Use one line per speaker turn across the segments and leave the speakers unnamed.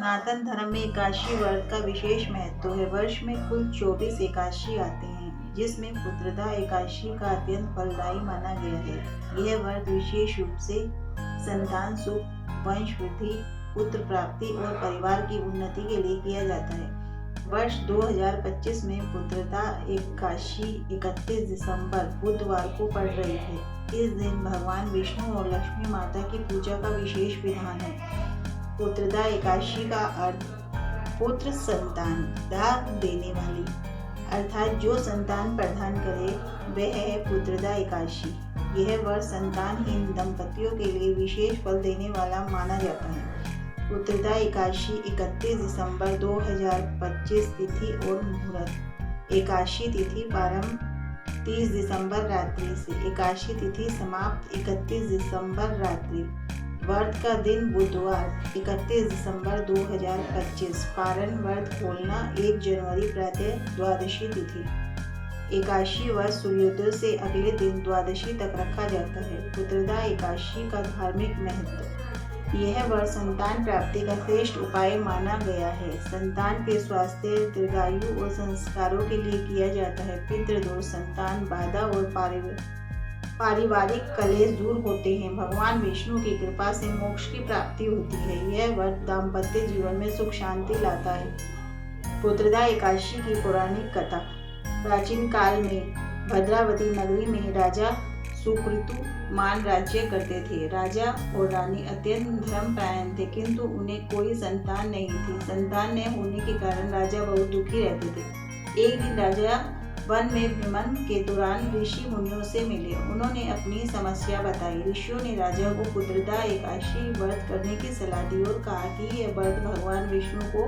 सनातन धर्म में एकादशी व्रत का विशेष महत्व है। वर्ष में कुल 24 एकादशी आते हैं, जिसमें पुत्रदा एकादशी का अत्यंत फलदायी माना गया है। यह व्रत विशेष रूप से संतान सुख, वंश वृद्धि, पुत्र प्राप्ति और परिवार की उन्नति के लिए किया जाता है। वर्ष 2025 में पुत्रदा एकादशी 31 दिसंबर बुधवार को पड़ रही है। इस दिन भगवान विष्णु और लक्ष्मी माता की पूजा का विशेष विधान है। पुत्रदा एकादशी का अर्थ पुत्र संतान दा देने वाली, अर्थात जो संतान प्रदान करे वह है पुत्रदा एकादशी। यह वर्ष संतानहीन दंपतियों के लिए विशेष फल देने वाला माना जाता है। पुत्रदा एकादशी 31 दिसंबर 2025 तिथि और मुहूर्त। एकादशी तिथि प्रारंभ 30 दिसंबर रात्रि से, एकादशी तिथि समाप्त 31 दिसंबर रात्रि। व्रत का दिन बुधवार 31 दिसंबर 2025। पारण व्रत खोलना 1 जनवरी प्रातः द्वादशी तिथि। एकादशी व्रत सूर्योदय से अगले दिन द्वादशी तक रखा जाता है। पुत्रदा एकादशी का धार्मिक महत्व। यह व्रत संतान प्राप्ति का श्रेष्ठ उपाय माना गया है। संतान के स्वास्थ्य, दीर्घायु और संस्कारों के लिए किया जाता है। पितृदोष, संतान बाधा और पारिवारिक कलेश दूर होते हैं। भगवान विष्णु की कृपा से मोक्ष की प्राप्ति होती है। यह व्रत दाम्पत्य जीवन में सुख शांति लाता है। पुत्रदा एकादशी की पौराणिक कथा। प्राचीन काल में भद्रावती नगरी में राजा सुकृतुमान राज्य करते थे। राजा और रानी अत्यंत धर्मपरायण थे, किंतु उन्हें कोई संतान नहीं थी। संतान न होने के कारण राजा बहुत दुखी रहते थे। एक दिन राजा वन में भ्रमण के दौरान ऋषि मुनियों से मिले। उन्होंने अपनी समस्या बताई। ऋषियों ने राजा को पुत्रदा एकादशी व्रत करने की सलाह दी और कहा कि यह व्रत भगवान विष्णु को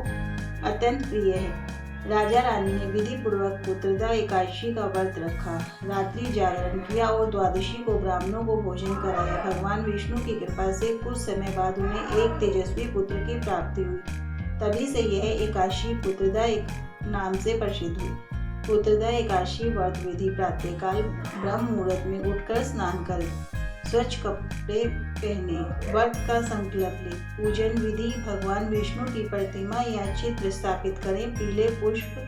अत्यंत प्रिय है। राजा रानी ने विधि पूर्वक पुत्रदा एकादशी का व्रत रखा, रात्रि जागरण किया और द्वादशी को ब्राह्मणों को भोजन कराया। भगवान विष्णु की कृपा से कुछ समय बाद उन्हें एक तेजस्वी पुत्र की प्राप्ति हुई। तभी से यह एकादशी पुत्रदा नाम से प्रसिद्ध हुई। पुत्रदा एकादशी व्रत विधि। प्रातःकाल ब्रह्म मुहूर्त में उठकर स्नान करें, स्वच्छ कपड़े पहने, व्रत का संकल्प लें। पूजन विधि। भगवान विष्णु की प्रतिमा या चित्र स्थापित करें, पीले पुष्प,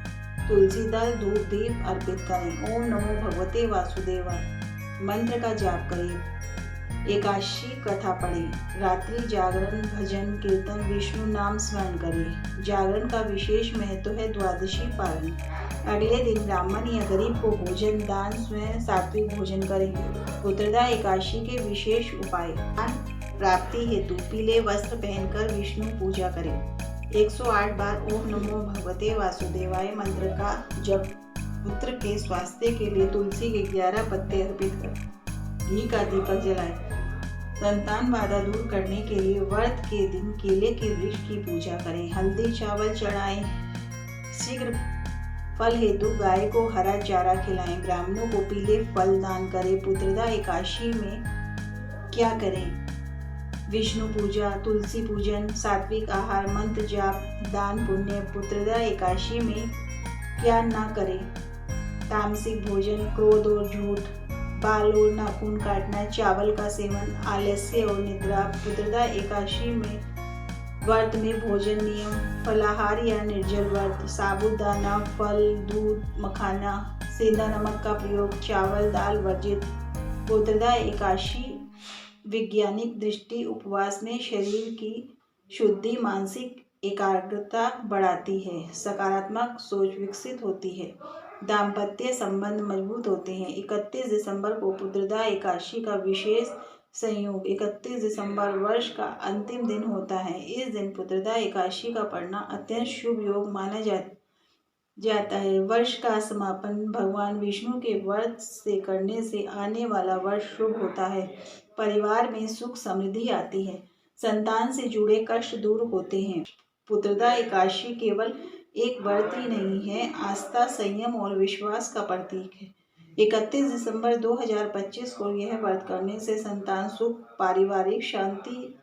तुलसी दल, धूप दीप अर्पित करें। ओम नमो भगवते वासुदेवाय मंत्र का जाप करें। एकादशी कथा पढ़ें। रात्रि जागरण, भजन कीर्तन, विष्णु नाम स्मरण करें। जागरण का विशेष महत्व है। द्वादशी पारण। अगले दिन ब्राह्मण या गरीब को भोजन दान, स्वयं सात्विक भोजन करें। पुत्रदा एकादशी के विशेष उपाय। प्राप्ति हेतु पीले वस्त्र पहनकर विष्णु पूजा करें। 108 बार ओम नमो भगवते वासुदेवाय मंत्र का जप। पुत्र के स्वास्थ्य के लिए तुलसी के 11 पत्ते अर्पित करें। घी का दीपक जलाएं। संतान बाधा दूर करने के लिए व्रत के दिन केले के वृक्ष की पूजा करें। हल्दी चावल चढ़ाएं। शीघ्र फल हेतु गाय को हरा चारा खिलाएं। ब्राह्मणों को पीले फल दान करें। पुत्रदा एकादशी में क्या करें? विष्णु पूजा, तुलसी पूजन, सात्विक आहार, मंत्र जाप, दान पुण्य। पुत्रदा एकादशी में क्या न करें? तामसिक भोजन, क्रोध और झूठ, बाल और नाखून काटना, चावल का सेवन, आलस्य और निद्रा। पुत्रदा एकादशी में व्रत में भोजन नियम। फलाहार या निर्जल व्रत। साबूदाना, फल, दूध, मखाना, सेंधा नमक का प्रयोग, चावल दाल वर्जित। पुत्रदा एकादशी वैज्ञानिक दृष्टि। उपवास में शरीर की शुद्धि, मानसिक एकाग्रता बढ़ाती है, सकारात्मक सोच विकसित होती है, दाम्पत्य संबंध मजबूत होते हैं। 31 दिसंबर को पुत्रदा एकादशी का विशेष संयोग। 31 दिसंबर वर्ष का अंतिम दिन होता है। इस दिन पुत्रदा एकादशी का पढ़ना अत्यंत शुभ योग माना जाता है। वर्ष का समापन भगवान विष्णु के व्रत से करने से आने वाला वर्ष शुभ होता है। परिवार में सुख समृद्धि आती है। संतान से जुड़े कष्ट दूर होते हैं। पुत्रदा एकादशी केवल एक व्रत ही नहीं है, आस्था, संयम और विश्वास का प्रतीक है। 31 दिसंबर 2025 को यह व्रत करने से संतान सुख, पारिवारिक शांति,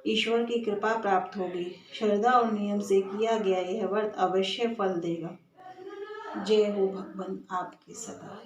ईश्वर की कृपा प्राप्त होगी। श्रद्धा और नियम से किया गया यह व्रत अवश्य फल देगा। जय हो भगवान आपकी सदा।